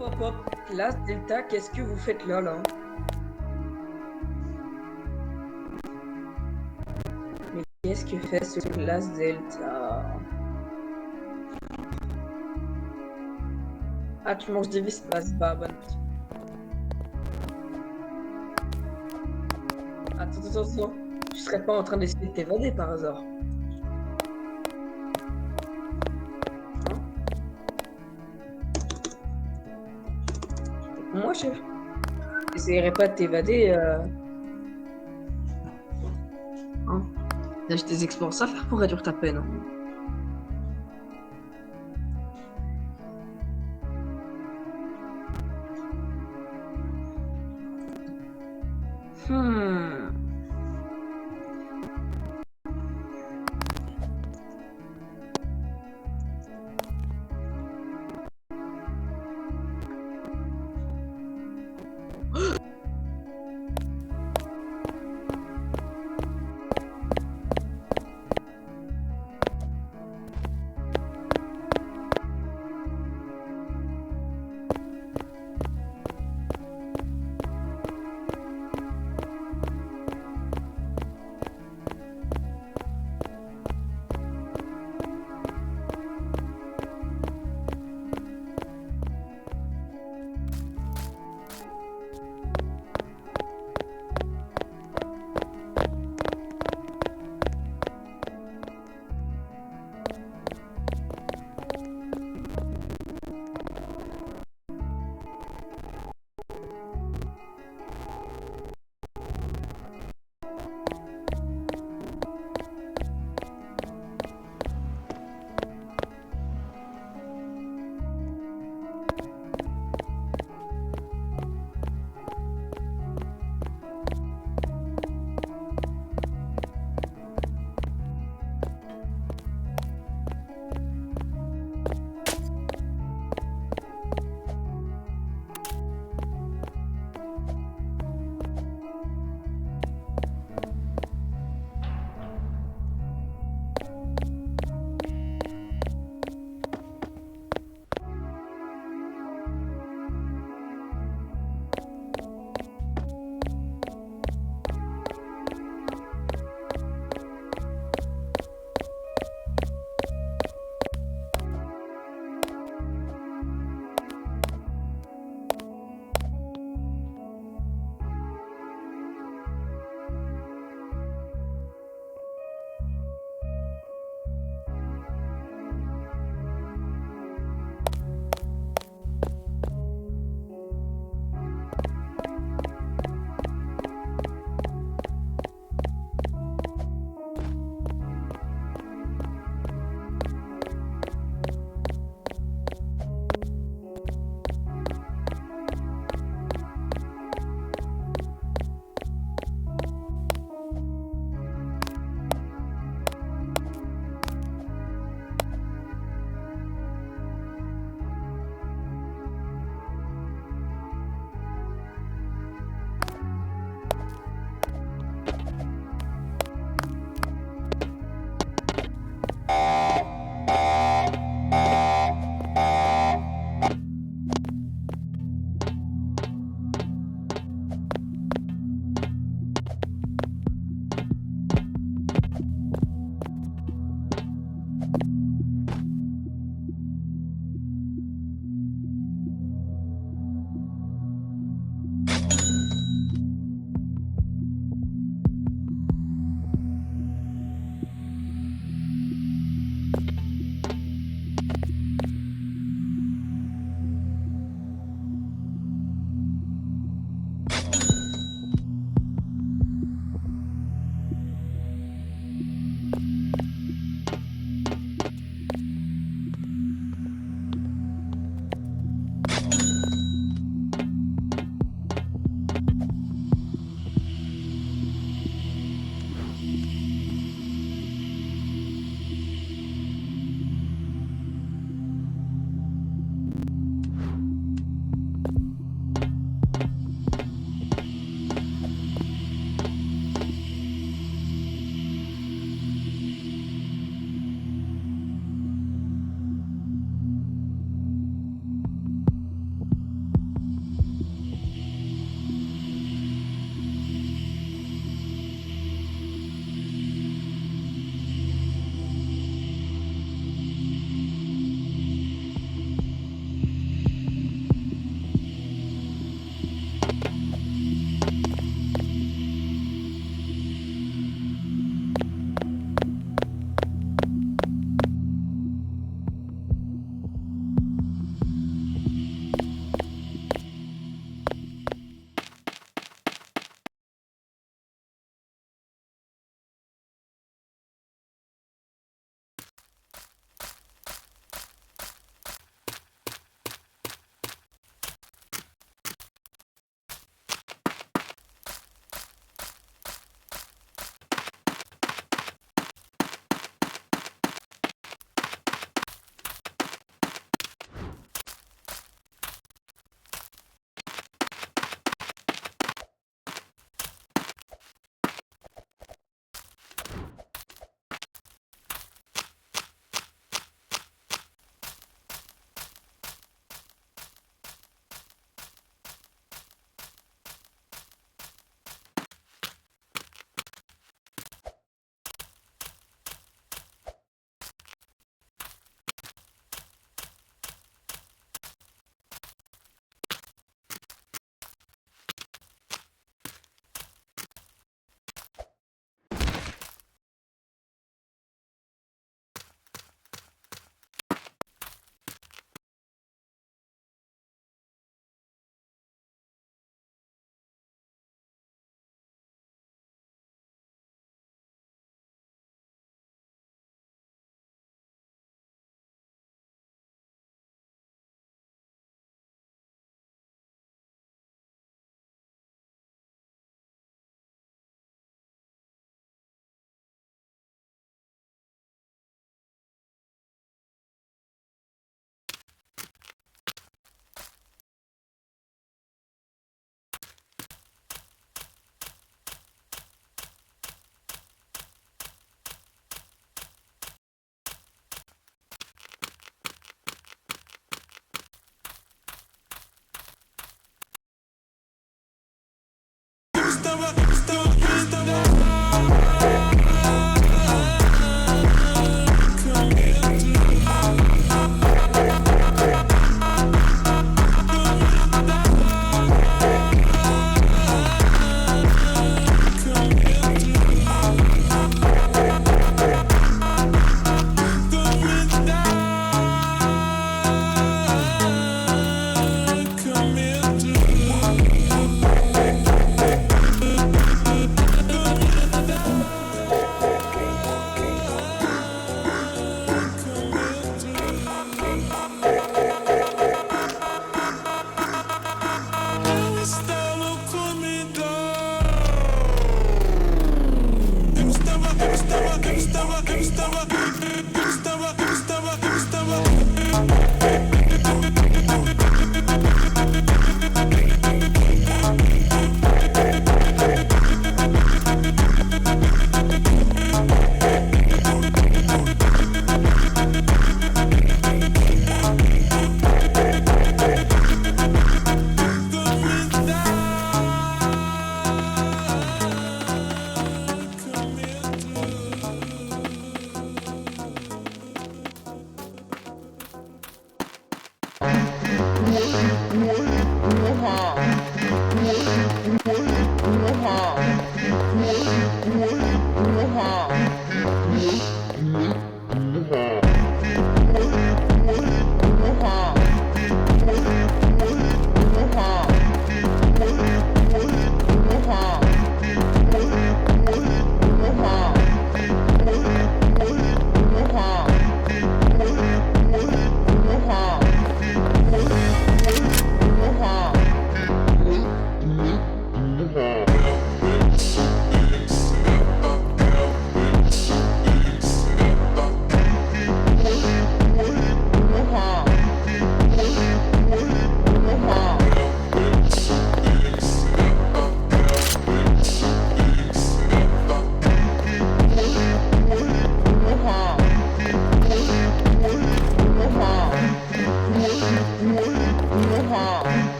Hop. Classe Delta, qu'est-ce que vous faites là? Mais qu'est-ce que fait ce classe Delta? Ah, tu manges des Vespas, bah bonne nuit. Attends. Tu serais pas en train d'essayer de t'évader par hasard? Hein? Moi, chef. J'essayerais pas de t'évader. Hein? J'ai des expériences à faire pour réduire ta peine. Hmm.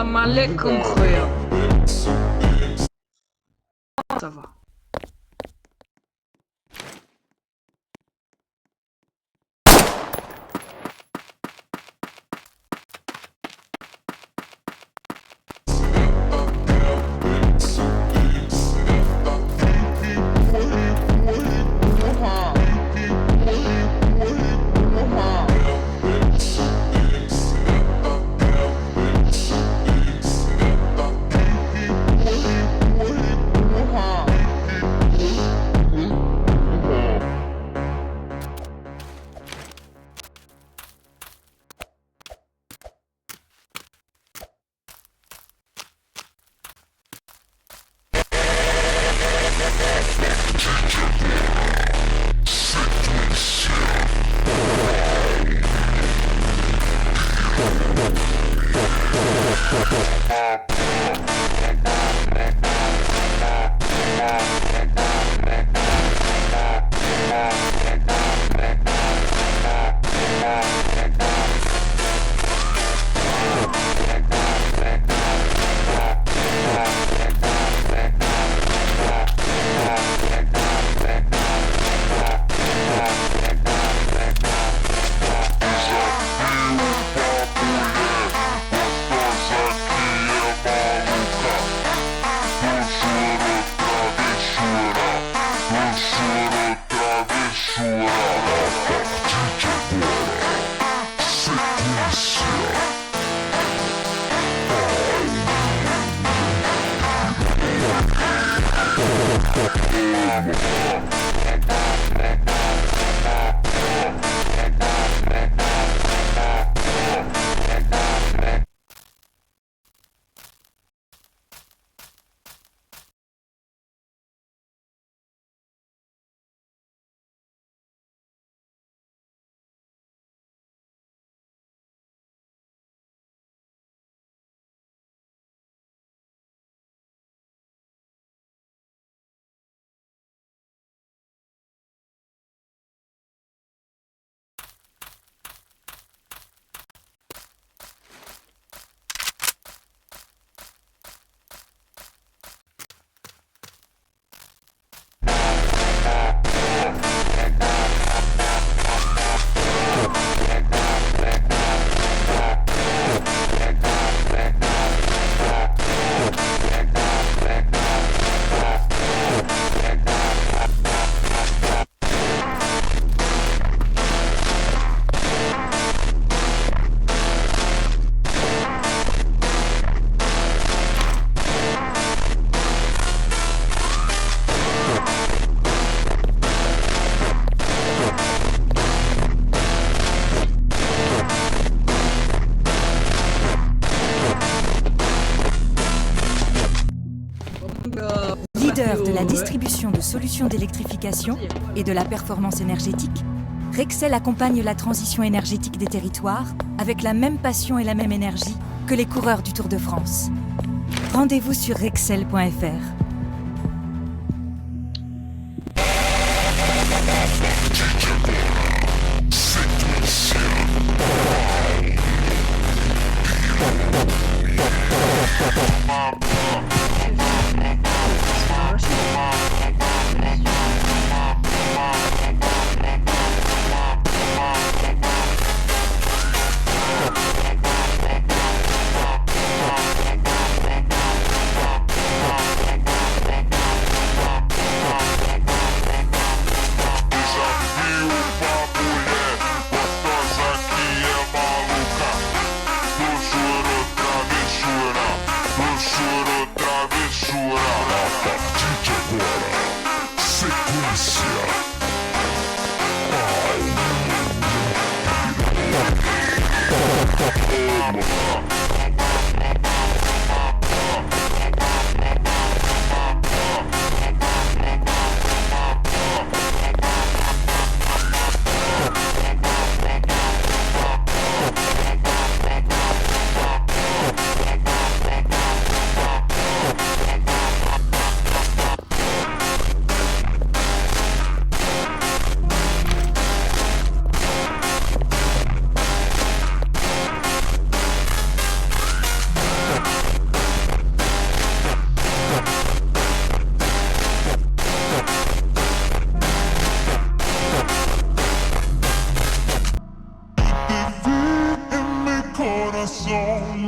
Salam alaikum, khoya. Ça va. la distribution de solutions d'électrification et de la performance énergétique, Rexel accompagne la transition énergétique des territoires avec la même passion et la même énergie que les coureurs du Tour de France. Rendez-vous sur rexel.fr.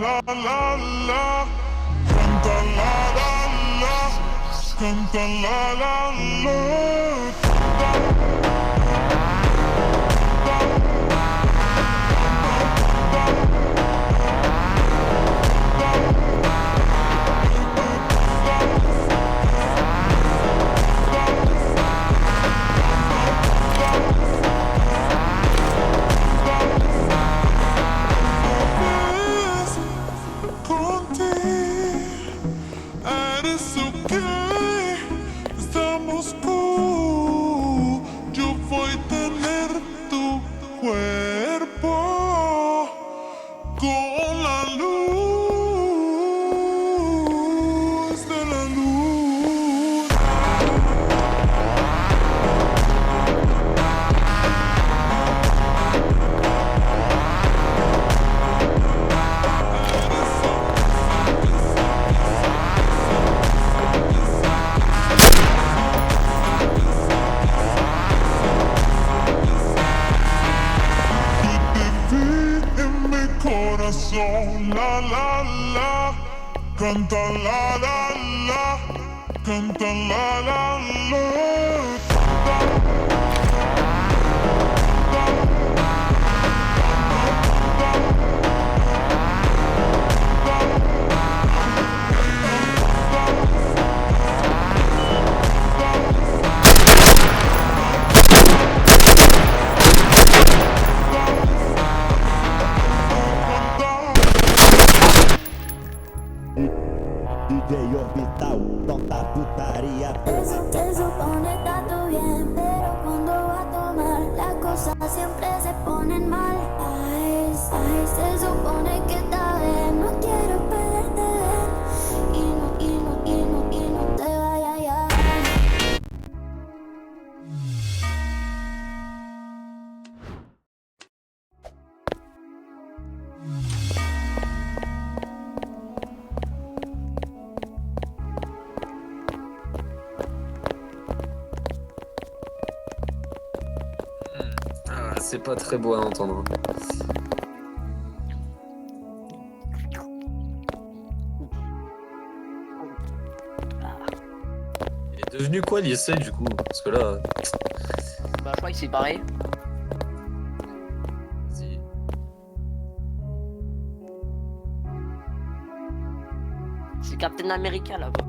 La la la, canta la la la, canta la la la. La la la, canta la la la, canta la la la. DJ Orbital, toca putaria. Se supone está todo bien, pero cuando va a tomar las cosas siempre se ponen mal. Ay, se supone que está bien, no quiero perderte y no te vayas ya. C'est pas très beau à entendre. Il est devenu quoi l'ISA du coup? Parce que là. Bah, je crois qu'il s'est barré. Vas-y. C'est Captain America là-bas.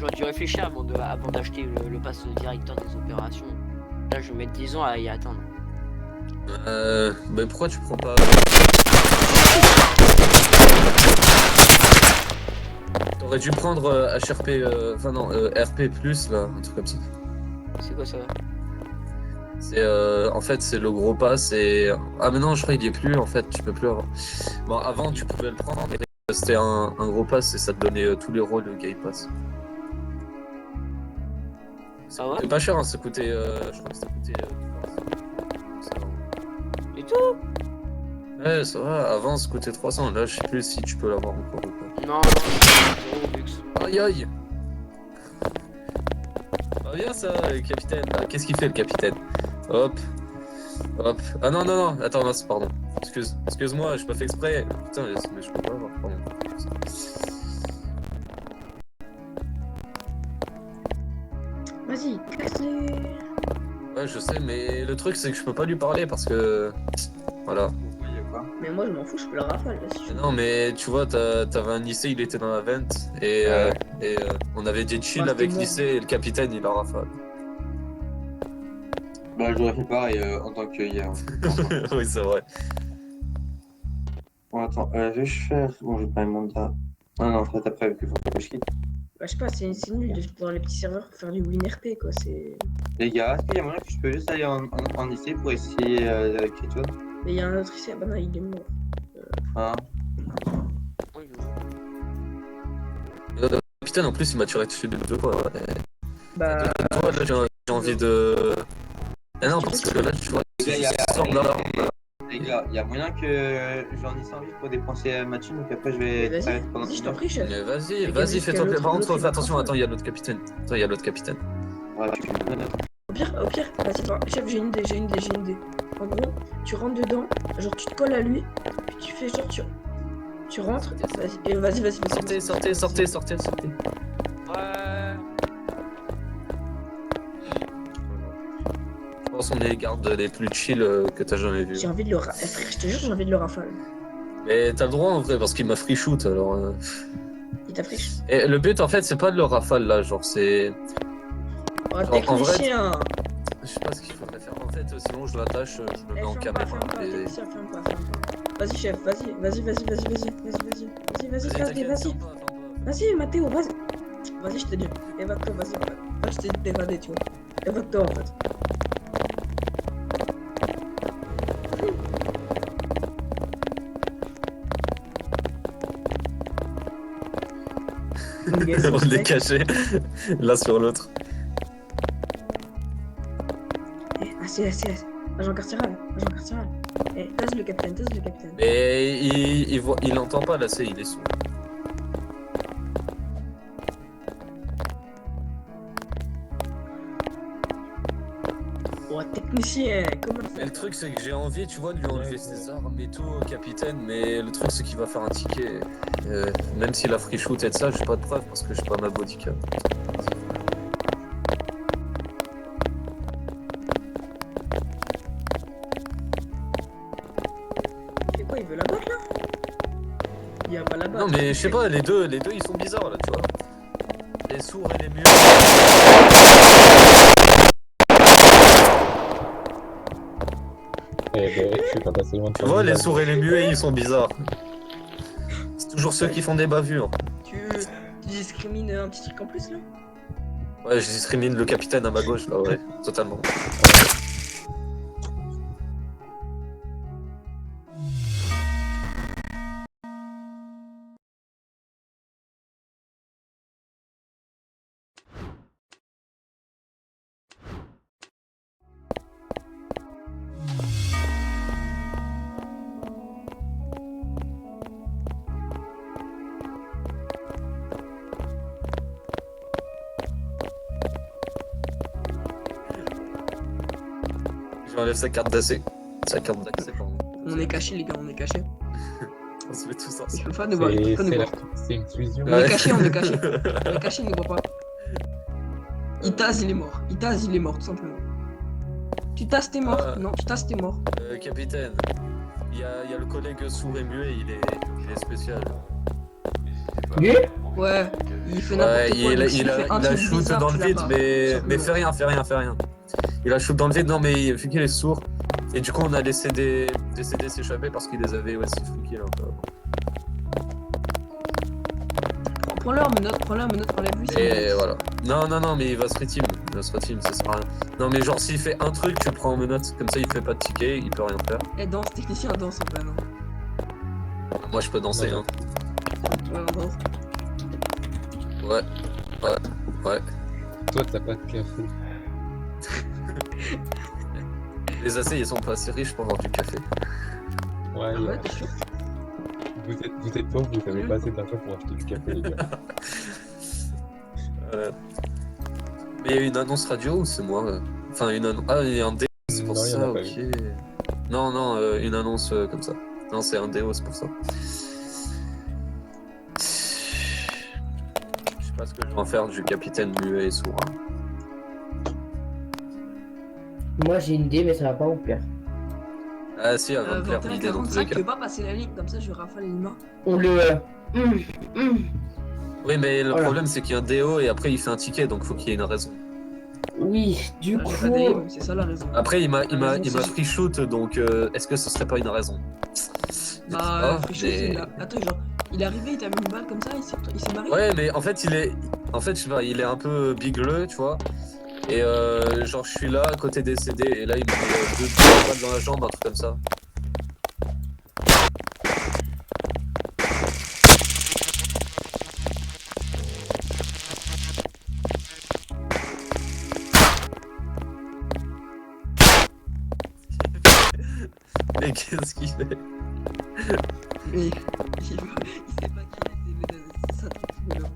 J'aurais dû réfléchir avant d'acheter le pass directeur des opérations. Là, je vais mettre 10 ans à y atteindre. Mais pourquoi tu prends pas... T'aurais dû prendre HRP, enfin non, RP+, là, un truc comme ça. C'est quoi ça? C'est en fait c'est le gros pass et... Ah mais non je crois qu'il y est plus en fait, tu peux plus avoir. Bon avant tu pouvais le prendre, mais c'était un gros pass et ça te donnait tous les rôles de Game Pass. Ah ouais? C'est pas cher, hein, ça coûtait... je crois que ça coûtait... ça va. Et tout? Ouais ça va, avant ça coûtait 300, là je sais plus si tu peux l'avoir encore ou pas. Non, non, luxe. Aïe aïe. Ah bien ça le capitaine, ah, qu'est-ce qu'il fait le capitaine? Hop, hop. Ah non, non, non, attends, mince, pardon. Excuse-moi, j'ai pas fait exprès. Putain, mais je peux pas voir, pardon. Vas-y, casse-les. Ouais, je sais, mais le truc, c'est que je peux pas lui parler parce que... Voilà. Mais moi, je m'en fous, je peux la rafale là si je Mais veux. non, mais tu vois, t'avais un lycée, il était dans la vente, et, on avait des chill Ouais, avec c'était lycée, et le capitaine, il a rafale. Bah, j'aurais fait pareil en tant que hier. Oui, c'est vrai. Bon, attends, vais-je faire. Bon, je vais pas le mandat. Ah non, ça après avec le faut que je quitte. Bah, je sais pas, c'est nul de pouvoir les petits serveurs pour faire du win RP quoi, c'est. Les gars, est-ce qu'il y a moyen que je peux juste aller en lycée pour essayer quelque chose? Mais il y a un autre ici, ah bah non, il est mort. Hein? Oui, Capitaine, en plus, il m'a tiré dessus de deux fois. Ouais. Bah. Toi, là, j'ai envie de... Ah non, parce que là, tu vois, il sort de là. Les gars, il y a moyen que j'en ai envie pour dépenser ma thune, donc après je vais Vas-y, travailler pendant vas-y, je une t'en heure. prie, chef. Mais vas-y, Mais vas-y, qu'est-ce fais-toi que plaisir. Par l'autre, contre, fais il attention, va attends, il y a l'autre capitaine. Attends, il y a l'autre capitaine. Voilà, je suis Au pire, vas-y, toi, chef, j'ai une idée. En gros, tu rentres dedans, genre tu te colles à lui, puis tu fais genre tu rentres, vas-y, et vas-y. Sortez. Ouais. Je pense qu'on est les gardes les plus chill que t'as jamais vu. J'ai envie de le frère, je te jure, j'ai envie de le rafale. Mais t'as le droit en vrai, parce qu'il m'a free shoot alors. Il t'a friche. Et le but en fait, c'est pas de le rafale là, genre c'est. Oh, en vrai, technicien. Je sais pas ce qu'il faudrait faire en fait, sinon je l'attache, je le mets en Ferme pas, caméra. Et... technicien, ferme pas. Vas-y, chef, vas-y, casse-les, t'inquiète, vas-y. ferme pas. Vas-y, Mathéo, vas-y. Vas-y, je te dis. Évade-toi, vas-y, en fait. Moi, je t'ai dit d'évader, tu vois. Évade-toi, en fait. On l'est caché, là sur l'autre. Assis. Agent carcéral. Eh, tasse le capitaine. Mais il entend pas là, il est sourd. Oh, technicien, comment Mais faire? le truc c'est que j'ai envie, tu vois, de lui enlever ses armes et tout au capitaine, mais le truc c'est qu'il va faire un ticket. Même s'il a free shoot et de ça, j'ai pas de preuve parce que j'ai pas ma bodycam. C'est quoi, il veut la battre, là? Il y a pas la battre. Non mais je sais pas, les deux ils sont bizarres là, tu vois. Les sourds et les muets. Je suis pas passé loin de Tu vois, les sourds et les muets ils sont bizarres. C'est toujours ceux qui font des bavures. Tu discrimines un petit truc en plus, là? Ouais, je discrimine le capitaine à ma gauche là, ouais, totalement. J'enlève sa carte d'accès. Pardon. On est cachés, les gars, on est cachés. On se met tous Il ensemble. peut pas nous voir, il peut pas nous voir. C'est une fusion. On est cachés. On est cachés, il nous voit pas. Il tase, il est mort, tout simplement. Tu tasses, t'es mort. Non, tu tasses, t'es mort. Capitaine, il y a le collègue sourd et muet, il est spécial. Oui. Ouais, il fait n'importe Ouais, quoi. Donc, s'il fait un il a truc shoot bizarre, dans tu le l'as vide, pas. mais Simplement. fais rien. Il a shoot dans le vide, non, mais vu qu'il est sourd. Et du coup, on a laissé des CD s'échapper parce qu'il les avait aussi fliqués là. Prends-leur menottes, enlève-lui. Et voilà. Non, mais il va se reteam. Ça sert à rien. Non, mais genre, s'il fait un truc, tu le prends en menottes. Comme ça, il fait pas de ticket, il peut rien faire. Eh, danse, technicien, danse en plein. Moi, je peux danser, Non, hein. Ouais, on danse. Ouais. Toi, t'as pas de café. Les AC, ils sont pas assez riches pour avoir du café. Ouais, Ah ouais, t'es sûr? vous êtes pauvres, vous avez pas assez d'argent pour acheter du café, les gars. Mais il y a une annonce radio ou c'est moi Enfin, une annonce. Ah, il y a un déo, c'est pour Non, il y en ça, a pas ok. Non, une annonce comme ça. Non, c'est un déo, c'est pour ça. Je sais pas ce que je vais en faire du capitaine muet et sourd. Moi j'ai une idée, mais ça va pas vous plaire. Ah si, elle va me plaire l'idée dans tous les 21h45, tu cas. veux pas passer la ligne, comme ça je rafale les mains. On le. Oui, mais le Voilà. problème c'est qu'il y a un déo et après il fait un ticket, donc faut qu'il y ait une raison. Oui, du J'ai coup. pas d'aim, c'est ça la raison. Après, il m'a raison, c'est- free shoot, donc est-ce que ce serait pas une raison? Bah, Ah, Frichot, mais- attends, genre, il est arrivé, il t'a mis une balle comme ça, il s'est barré. Ouais, mais en fait, je sais pas, il est un peu bigleux, tu vois. Et genre, je suis là, à côté des CD, et là, il me met deux balles dans la jambe, un truc comme ça. Mais qu'est-ce qu'il fait? Mais il sait pas qui est, c'est ça truc qui vélo.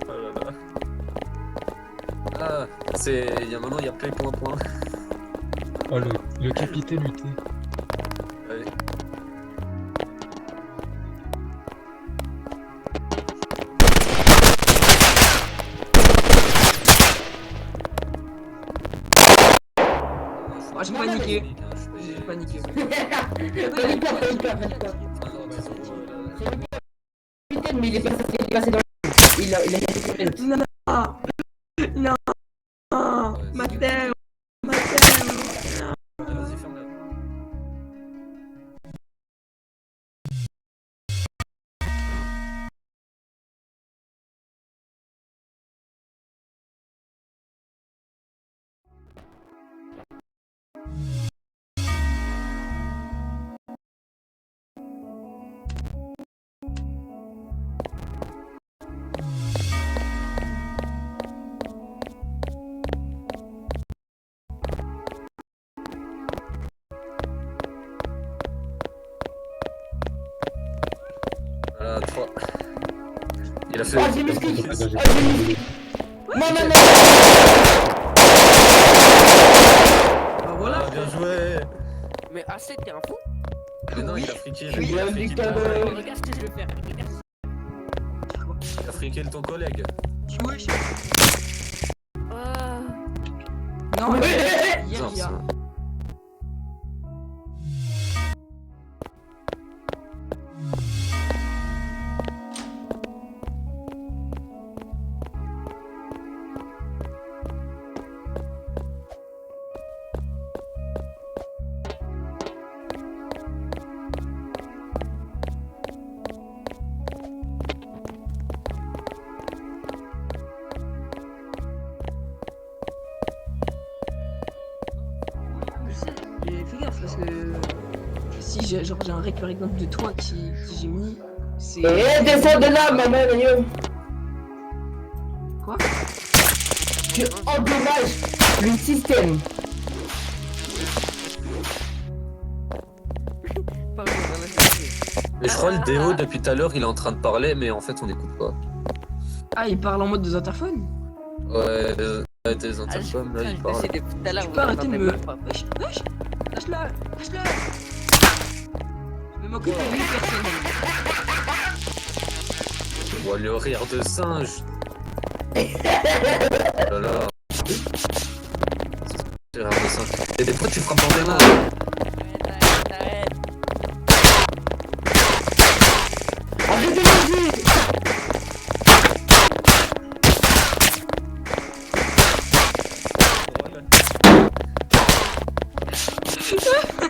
Oh là là. Ah, maintenant, il y a play point. Oh, le capitaine UT. Allez. Ah, j'ai paniqué. J'ai paniqué. Capitaine, mais il est passé dans le. Il a fait Non, non, Mathéo, Vas-y, ferme-la. Voilà, 3. Il a fait. Oh, j'ai mis ce clic. Attends, j'ai Oh, pas j'ai mis ce compris. clic. Non, non, non. Bah voilà. Ah, bien joué. Mais AC, t'es un fou? Mais non, il a friqué. Oui, il a un friqué dictateur. ton collègue. Regarde ce que je vais faire. Regarde. Il a friqué ton collègue. Wesh. Ah. Non, Ouais. hier, Putain, il y a. ça- Et fais gaffe parce que si j'ai un rec par exemple de toi qui j'ai mis, c'est. Eh, descends de là, maman, yo. Quoi? Tu endommages le système. Pardon, voilà, c'est- Mais je crois le déo depuis tout à l'heure il est en train de parler mais en fait on n'écoute pas. Ah, il parle en mode des interphones? Ouais, des Ah, intercoms là je il vais parle. essayer depuis tout à l'heure. Tu vous peux arrêter de entendez me. même pas. Wesh, wesh! Lâche-le! Lâche-le! Je vais m'occuper de 8 personnes. Je vois le rire de singe. Oh là là. Le rire de singe. Et des fois tu frappes dans des mains. Arrête.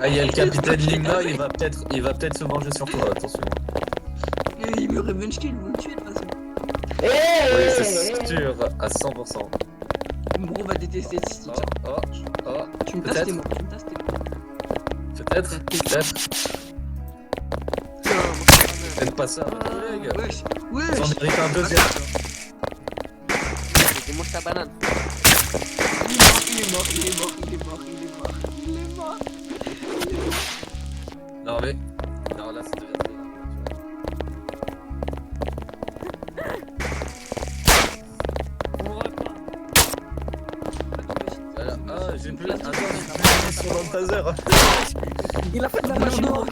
Ah, il y a le capitaine Limna, il va peut-être se manger sur toi, attention. Il me revenge kill, vous le tuez de toute façon. Oui, c'est sûr, à 100%. Mon gros va détester ce stick. Tu me tasses peut-être. tes mots, tu me tasses tes mots. Peut-être. Faites pas ça, collègue. Wesh, J'en mérite un deuxième. Mange ta banane. Il est mort. Non mais. Non là ça devient très grave. Ah j'ai plus. Attends, j'ai plus dans le taser. Il a fait de la machine noire.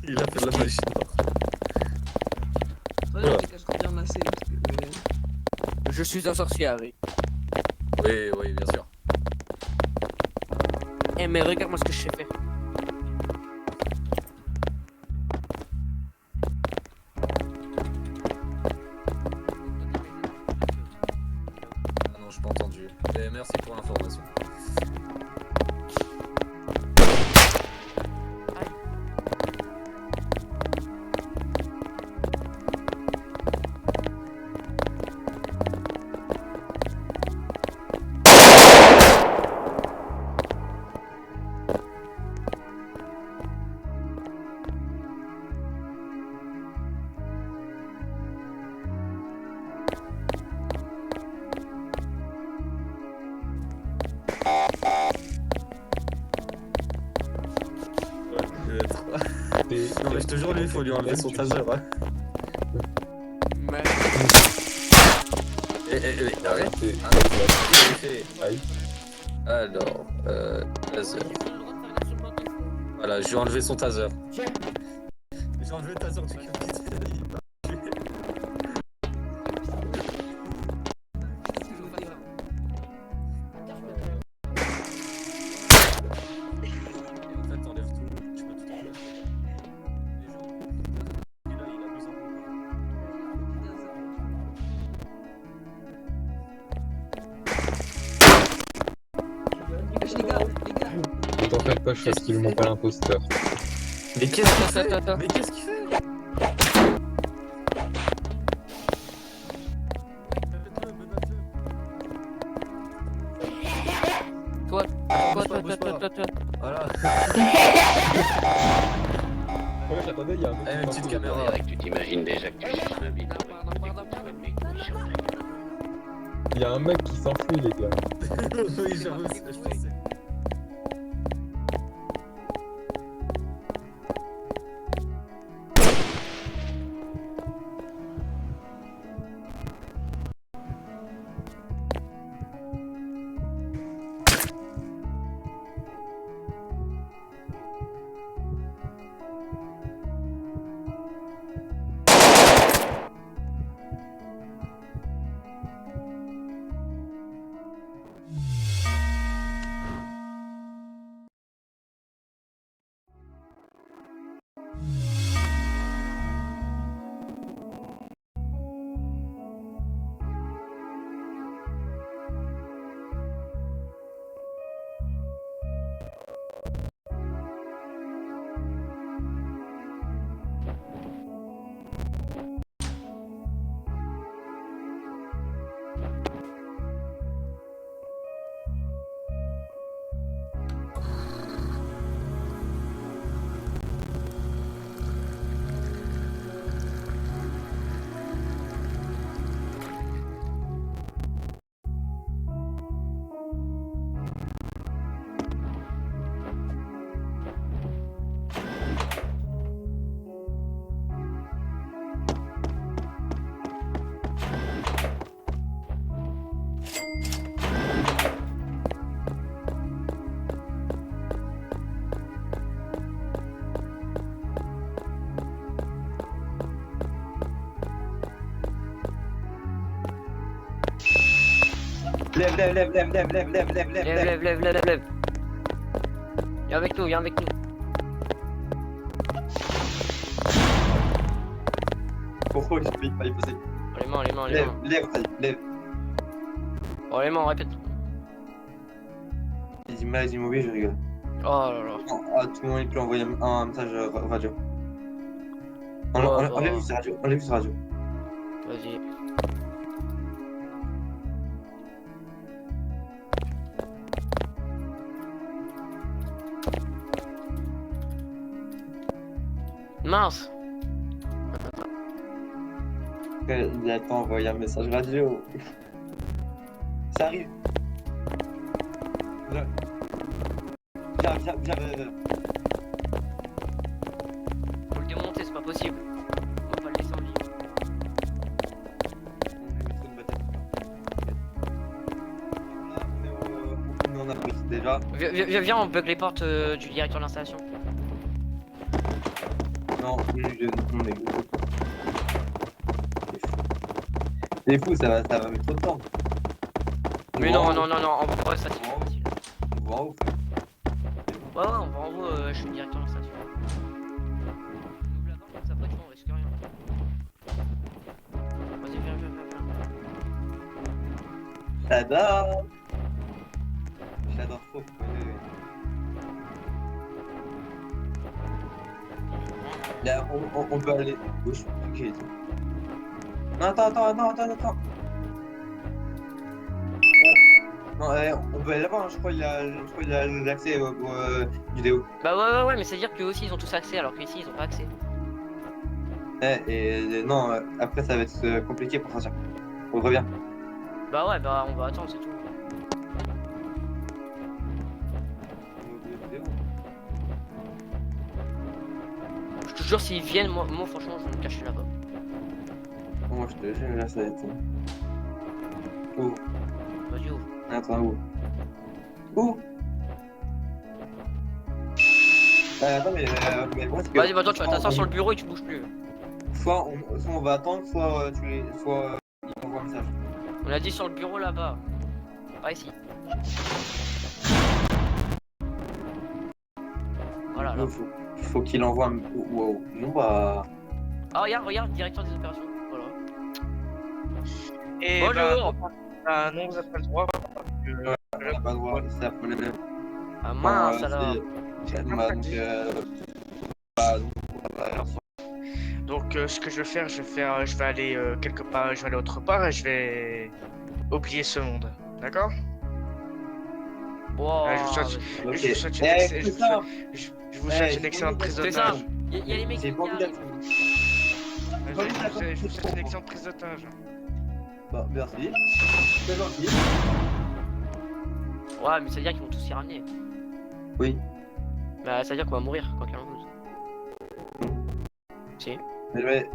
Il a fait de la machine noire. Je suis un sorcier, Harry. Oui, bien sûr. Eh mais regarde-moi ce que je sais faire. Ah non, j'ai pas entendu. Mais merci pour l'information. Non mais je te jure, lui il faut lui enlever son taser. Hein. Arrête. Alors, taser. Voilà, je lui ai enlevé son taser. J'ai enlevé le taser du capitaine. Ne t'en faites pas, je suis absolument pas l'imposteur. Mais qu'est-ce qu'il fait? Mais qu'est-ce qu'il fait? Toi. Voilà. Ouais, j'attendais, il y a un mec. Une petite caméra. Tu t'imagines déjà que tu es invité. Il y a un mec qui s'enfuit, les gars. Oui, j'avoue, je pensais. Lève. Viens avec nous. Oh, j'ai pas y passer. Les mains. Lève. Oh les mains, répète. Les images immobiles, je rigole. Oh là là. À tout moment, il peut envoyer un message radio. On l'a vu sur radio. On l'a vu sur radio. Vas-y. Mince. Il attend envoyer un message radio. Ça arrive. Viens. Faut le démonter, c'est pas possible. On va pas le laisser en vie. On a pris déjà. Viens, on bug les portes du directeur de l'installation. Non, on est c'est fou, ça va mettre trop de temps. Mais non, en vrai, ça c'est facile. On va en haut. Ouais, on va en haut, je suis le directeur de l'installation. On ouvre la porte, comme ça, après, tu vois, on risque rien. Vas-y, viens. J'adore. J'adore trop. Là, on peut aller gauche. Ok. Non, attends. Non, on peut aller là-bas, hein. Je crois qu'il a l'accès aux vidéos. Bah ouais, mais c'est-à-dire qu'eux aussi ils ont tous accès alors qu'ici ils ont pas accès. Non, après ça va être compliqué pour sortir. On revient. Bah ouais, bah on va attendre, c'est tout. Je te jure, s'ils viennent, moi franchement, je vais me cacher là-bas. Moi je te jure, là ça va être. Où? Vas-y, ouvre. Attends, où? Attends, mais moi c'est que. Vas-y, bah toi tu vas t'asseoir sur le bureau et tu bouges plus. Soit on va attendre, soit il envoie un message. On a dit sur le bureau là-bas. Pas ici. Voilà, là. Faut qu'il envoie un. Wow. Non, bah. Ah, regarde, directeur des opérations. Voilà. Et bonjour. Bah, non, vous n'avez pas le droit. On n'a pas le droit, c'est la problème. Ah mince alors. Donc ce que je vais faire, je vais aller quelque part, je vais aller autre part et je vais oublier ce monde, d'accord? Wow, je vous souhaite une excellente prise d'otage. Il y a les mecs qui viennent. Je vous souhaite une excellente prise d'otage. Bah merci. C'est gentil. Ouais, mais ça veut dire qu'ils vont tous y ramener. Oui. Bah ça veut dire qu'on va mourir quoi qu'il en soit. Si. Mais ouais.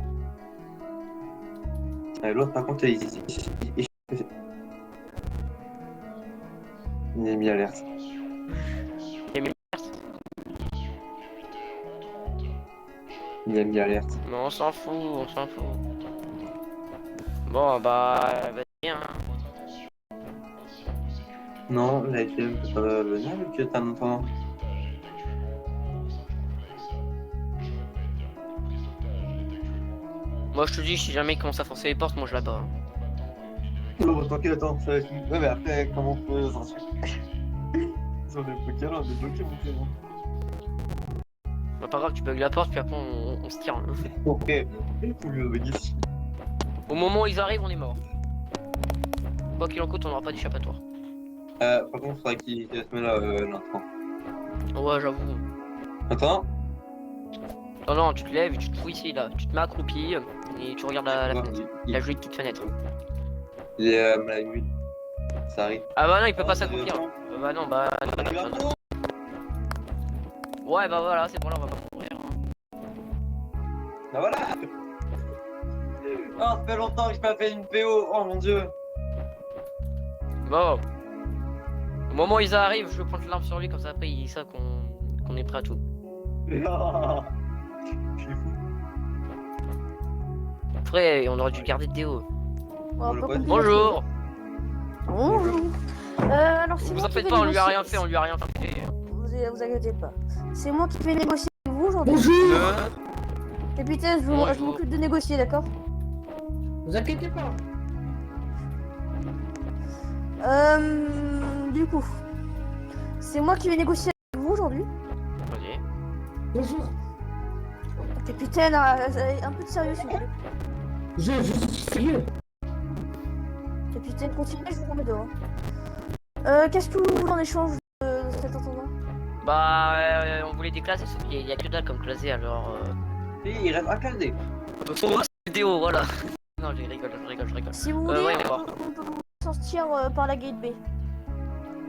L'autre par contre il est mis alerte. Il a mis alerte. Mais on s'en fout, Bon bah vas-y hein. Non, la FM peut pas venir vu que t'as longtemps. Moi je te dis, si jamais il commence à forcer les portes, moi je la bats. Non, t'inquiète, attends, ça va être... Ouais, mais après, comment on peut s'en sortir? On est bloqué là, on est bloqué, mon frère. Bah pas grave, tu bugs la porte, puis après on se tire. Hein. Ok, faut lui bug ici. Au moment où ils arrivent, on est mort. Quoi qu'il en coûte, on n'aura pas d'échappatoire. Par contre, il faudrait qu'il se mette là, l'instant. Ouais, j'avoue. Attends. Non, tu te lèves et tu te fous ici, là. Tu te mets accroupi et tu regardes la fenêtre. La jolie petite fenêtre. Il est la nuit. Ça arrive. Ah bah non, il peut pas s'accroupir. Bah non, bah... Ouais, bah voilà, c'est bon, là, on va pas mourir. Bah voilà. Oh, ça fait longtemps que j'ai pas fait une PO. Oh mon dieu. Bon. Au moment où ils arrivent, je vais prendre l'arme sur lui, comme ça après il sait qu'on est prêt à tout. Après, on aurait dû garder de déo. Bonjour. Bonjour. Alors c'est vous en faites pas, on lui a rien fait, Vous inquiétez pas. C'est moi qui vais négocier avec vous aujourd'hui. Bonjour. Capitaine, je m'occupe de négocier, d'accord? Vous inquiétez pas. Du coup, c'est moi qui vais négocier vous aujourd'hui? Ok. Bonjour. Capitaine, un peu de sérieux s'il vous plaît. Je suis sérieux. Capitaine, continuez, je vous remets dehors. Qu'est-ce que vous voulez en échange de cet intendant? Bah, on voulait déclasser, sauf qu'il y a que dalle comme clasé, alors... Il reste un clasé. Donc on voit cette vidéo, voilà. Non, je rigole. Si vous voulez, ouais, on peut vous sortir par la gate B.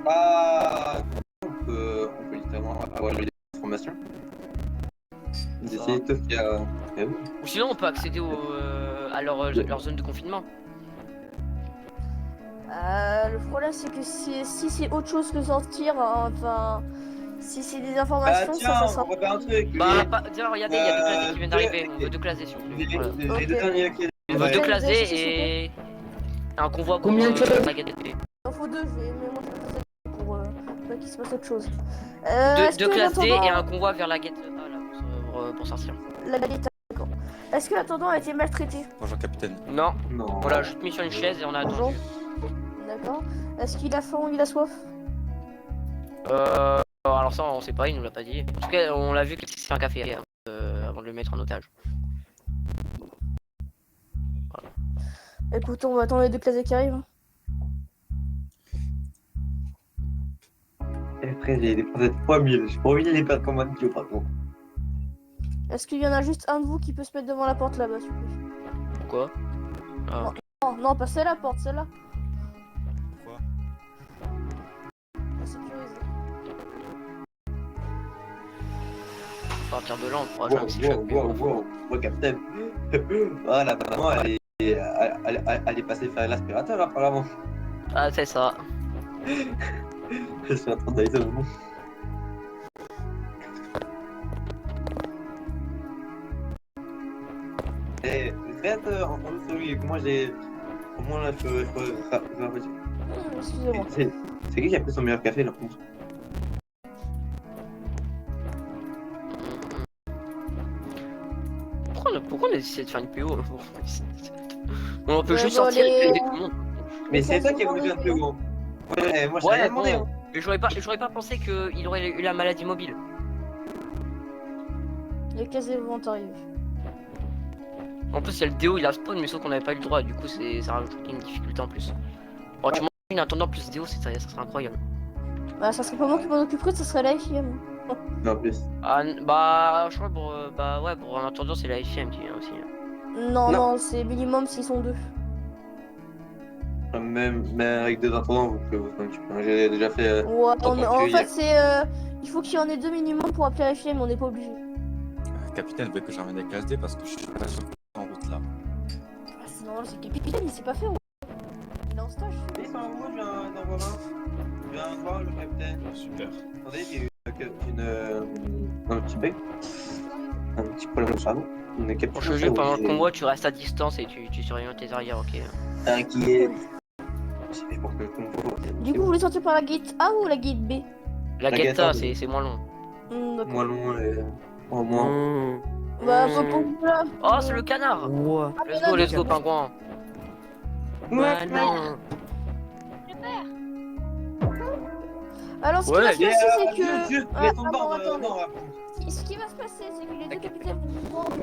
Bah, on peut littéralement avoir les informations. D'essayer de tout ce qu'il y a. Ou sinon, on peut accéder à leur zone de confinement. Le problème, c'est que si c'est autre chose que sortir, enfin... Si c'est des informations, ça sera... on va faire un truc. Bah, tiens, regardez, il y a deux clasés qui viennent d'arriver. On veut deux clasés, s'il vous plaît. Voilà. Les deux derniers qui... On veut deux clasés et... un convoi pour Combien de clasés? la gate. Il en faut deux, mais moi je vais faire ça pour pas qu'il se passe autre chose. Deux classes D et un convoi vers la gate A, là, pour sortir. La gate A, d'accord. Est-ce que l'attendant a été maltraité? Bonjour capitaine. Non. Non. Voilà, juste mis sur une chaise et on a attendu. D'accord. Est-ce qu'il a faim ou il a soif? Alors ça, on sait pas, il nous l'a pas dit. En tout cas, on l'a vu qu'il s'est fait un café avant de le mettre en otage. Voilà. Écoute, on va attendre les deux classes qui arrivent. Et après, j'ai dépensé 3000. J'ai pas envie de les perdre comme un idiot, par contre. Est-ce qu'il y en a juste un de vous qui peut se mettre devant la porte là-bas, s'il vous plaît? Pourquoi? Ah. Non, pas celle-là, porte, celle-là. Pourquoi? Pour sécuriser. À partir de là, on pourra jamais s'échapper. Wow, capitaine. Ah, la maman, elle est passée faire l'aspirateur, apparemment. Ah, c'est ça. Je suis en train d'aller dans le monde. Et faites en celui que moi j'ai. Au moins là, je peux. Excusez-moi. C'est qui a pris son meilleur café là, contre? Pourquoi on a essayé de faire une PO? On peut juste bon, sortir et les- aider tout le monde. Mais c'est toi qui as voulu faire le gros. Ouais, moi je t'avais demandé. bon. Mais j'aurais pas pensé qu'il aurait eu la maladie mobile. Les casiers vont arriver. En plus, il y a le déo, il a spawn, mais sauf qu'on n'avait pas eu le droit. Du coup, ça rajoute une difficulté en plus. Bon, tu m'en attendant plus déo, ça serait incroyable. Bah, ça serait pas moi qui m'en occuperais, ça serait la FIM. Non, plus. Ah, bah, je crois pour, pour un attendant, c'est la FIM qui vient aussi. Non, c'est minimum s'ils sont deux. Même avec deux intendants, vous pouvez vous en occuper. J'ai déjà fait. Ouais, en fait, c'est. Il faut qu'il y en ait deux minimum pour appeler la FIM, on n'est pas obligé. Capitaine, vous voulez que je ramène des classes D parce que je suis pas sûr en route là. Ah, c'est normal, c'est le capitaine, il sait pas faire. Il est en stage. Ils sont où? Je viens d'en voir un. Je viens de voir le capitaine. Super. Attendez, j'ai eu un petit bec. Un petit problème de cerveau. Pour changer pendant le convoi, tu restes à distance et tu surveilles tes arrières, ok. Inquiet. C'est fait pour que le convoi. Du coup, vous voulez sortir par la gate A ou la gate B? La gate A, c'est moins long. D'accord. Moins long et. Au moins. Bah, faut pour vous là. Oh, c'est le canard! Let's go, pingouin! Ouais, non! Alors, ce qui va se passer, c'est que. Juste, Ah, laissons attends, attends. Ce qui va se passer, c'est que les deux capitaines vont prendre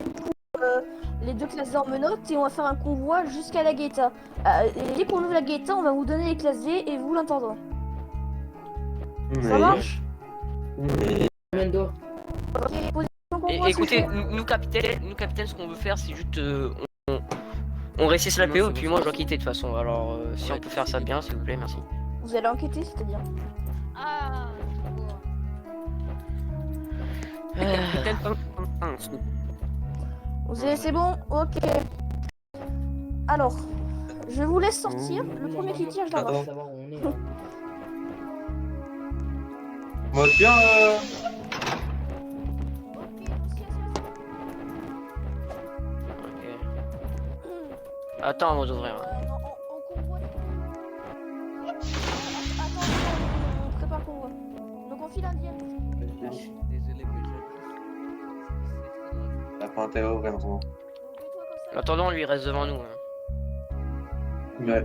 les deux classes D en menottes et on va faire un convoi jusqu'à la gate A. Et dès qu'on ouvre la gate A, on va vous donner les classes D et vous l'intendant. Ça marche? Mendo. Ok, position convoi, Et, c'est écoutez, fait. nous capitaine, ce qu'on veut faire, c'est juste on récisse la PO et puis moi je dois quitter de toute façon. Alors si on peut faire ça bien, s'il vous plaît, merci. Vous allez enquêter, c'est-à-dire? Ah, Vous allez, c'est bon? Ok. Alors, je vous laisse sortir. Le premier qui tire, je l'arrache. Moi, tiens, Attends avant d'ouvrir. On prépare le convoi. Donc on file indienne. Désolé, mais t'as pas intérêt à ouvrir en ce moment. L'attendant, lui, il reste devant nous. Hein. Ouais.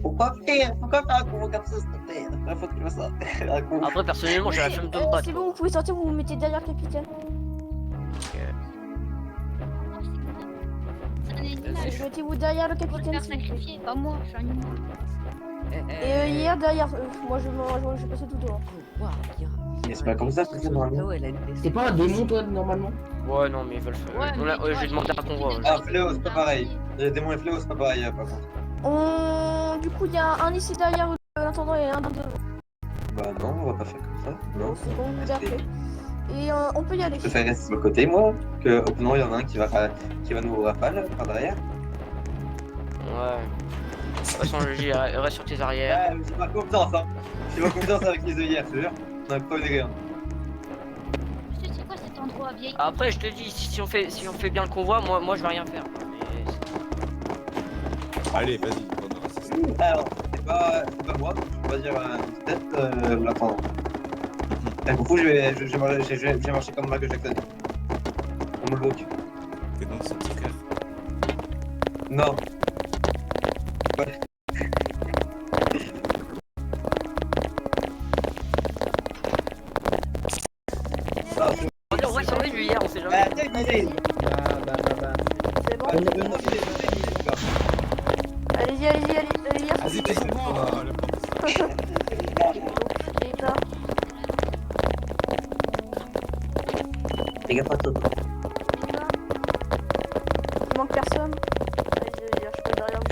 Oh. Pourquoi faire un convoi comme ça, s'il te plaît? La première fois que tu vois ça. Un convoi. Après, personnellement, j'ai la flemme de me battre. C'est bon, vous pouvez sortir, vous vous mettez derrière le capitaine. Mettez-vous derrière le capitaine, s'il vous plaît. Pas moi, je suis un humain. Et hier, derrière, moi je vais passer tout devant. Mais c'est pas comme ça que c'est normalement. T'es pas un démon, toi, normalement? Ouais, non, mais ils veulent faire. Ouais, J'ai demandé un convoi. Ah, Fléau, c'est pas pareil. Les démons et Fléau, c'est pas pareil, par contre. Du coup, il y a un ici derrière l'intendant et un devant. Bah non, on va pas faire comme ça. Non. C'est bon, vous avez. Et on peut y aller. Je préfère rester sur le côté, moi, que au bout il y en a un qui va nous rafale par derrière. Ouais. De toute façon, j'y reste sur tes arrières. Ouais, j'ai pas confiance, hein. J'ai pas confiance avec les œillères, je te jure. On a pas eu rien. Tu sais, c'est quoi cet endroit vieille? Après, je te dis, si on fait bien le convoi, moi je vais rien faire. Allez, vas-y, on aura ça. Alors, c'est pas moi, je vais dire peut-être la prendre. Et du coup, je vais marcher comme Michael Jackson. On me bloque. T'es donc son petit frère. Non. Ouais. On va sur lui hier, on sait jamais. C'est bon. Allez-y. Vas-y, t'es bon. Les gars, pas de saut. Il manque personne. Allez-y, je fais derrière.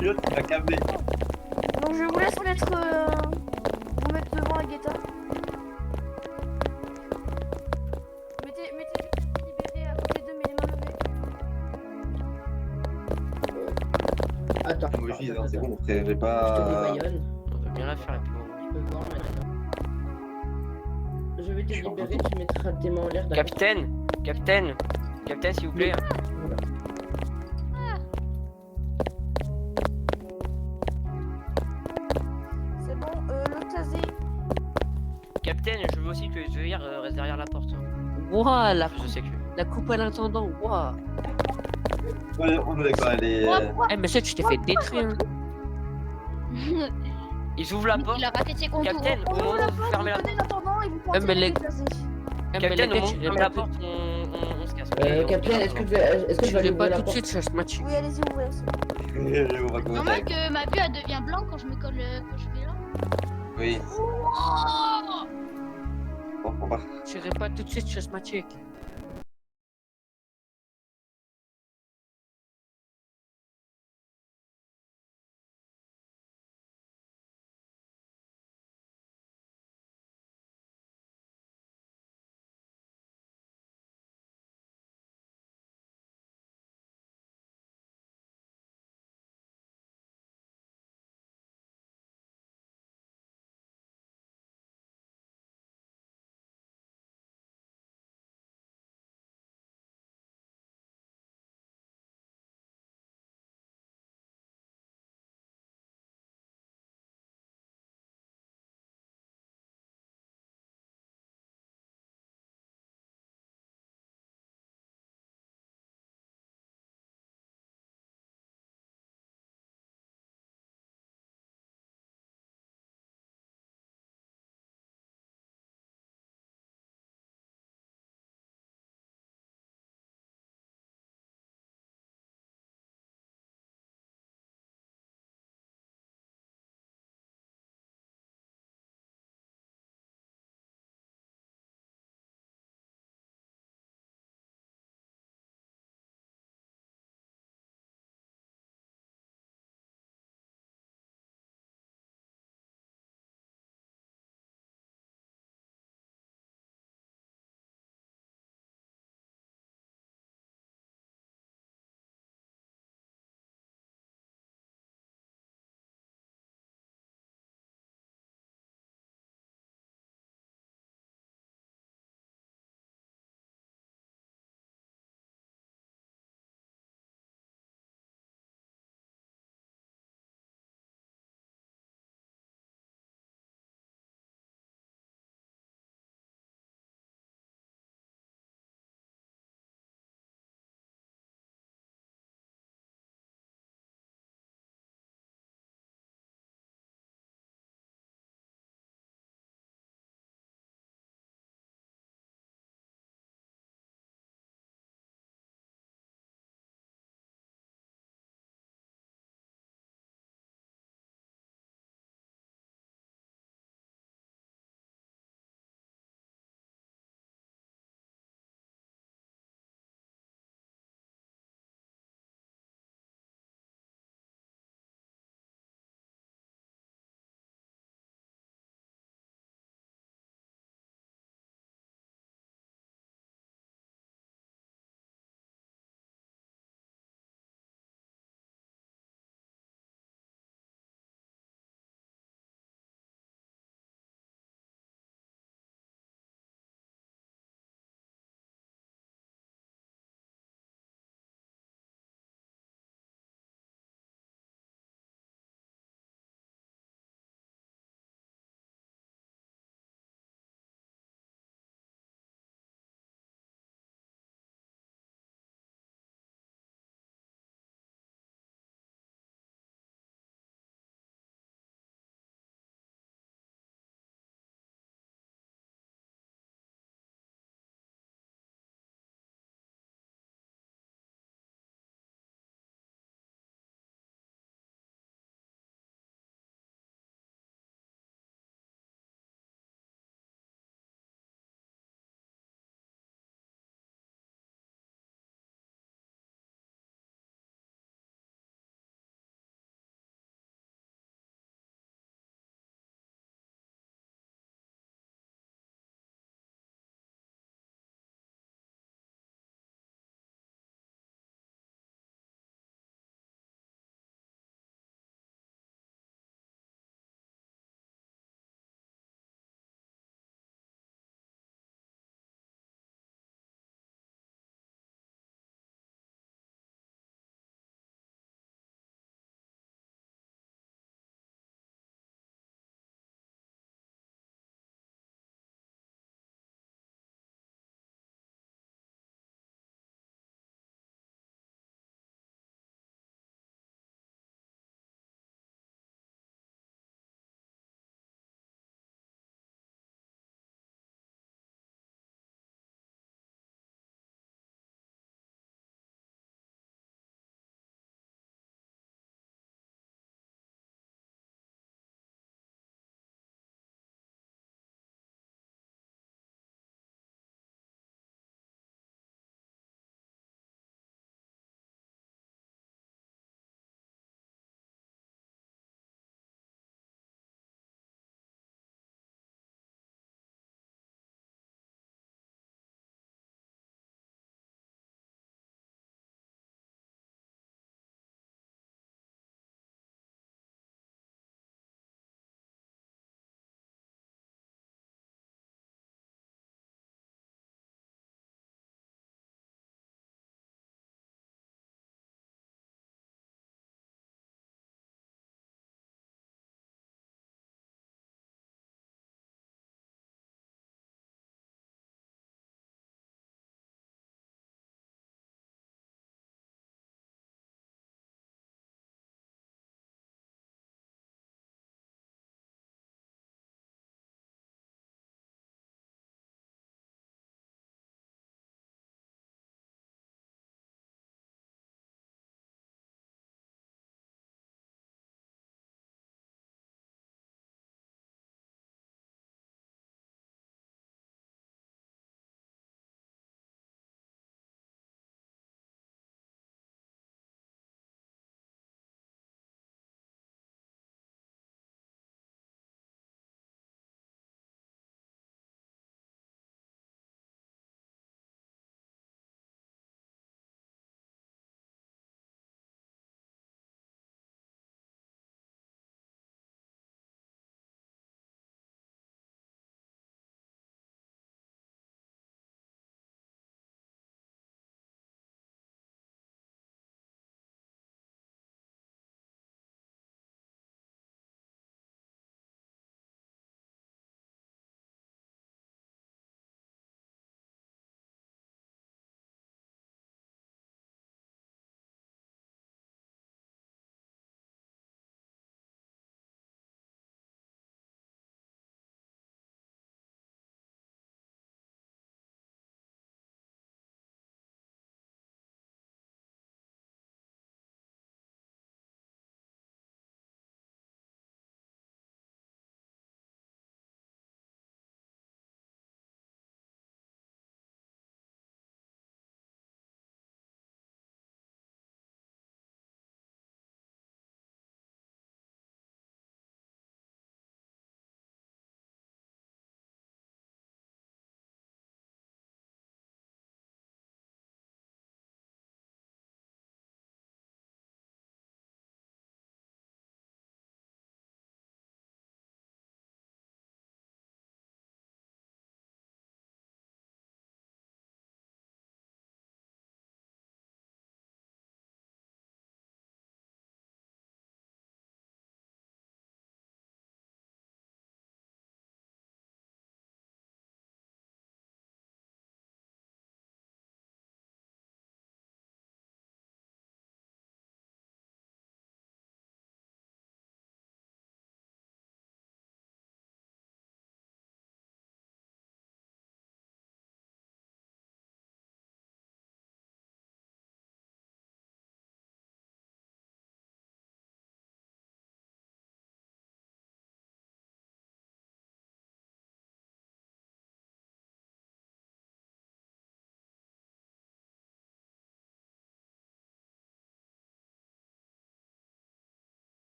L'autre, il m'a câblé. Donc je vous laisse vous mettre devant la guetta. Mettez libéré à côté d'eux, mais les mains levées. Attends. Moi, je dis, c'est bon, frère, j'ai pas. Je te dis Bayonne. On va bien la faire et puis Tu peux voir maintenant. Je vais te libérer, tu mettras tes mains en l'air. d'accord? Capitaine, s'il vous plaît. Voilà. C'est bon, le casier. Capitaine, je veux aussi que les œillères restent derrière la porte. Ouah, Je sais que. la coupe à l'intendant, ouah. Ouais, on est d'accord, elle est. Eh, mais ça, tu t'es fait détruire. Ils ouvrent la porte. Il a raté ses contours. Capitaine, au moment où vous fermez la porte. L'intendant et vous pointez mais les- le casier. Capitaine, au moment où vous fermez la porte, on se casse. Capitaine, est-ce que tu vas Je vais aller pas ouvrir la tout de porte? suite, ça se match. Oui, allez-y, ouvrez aussi. On va commencer Normal avec. que ma vue elle devient blanche quand je me colle, quand je fais là. Oui. Oh Bon, on va. Je vais pas tout de suite, ça se match.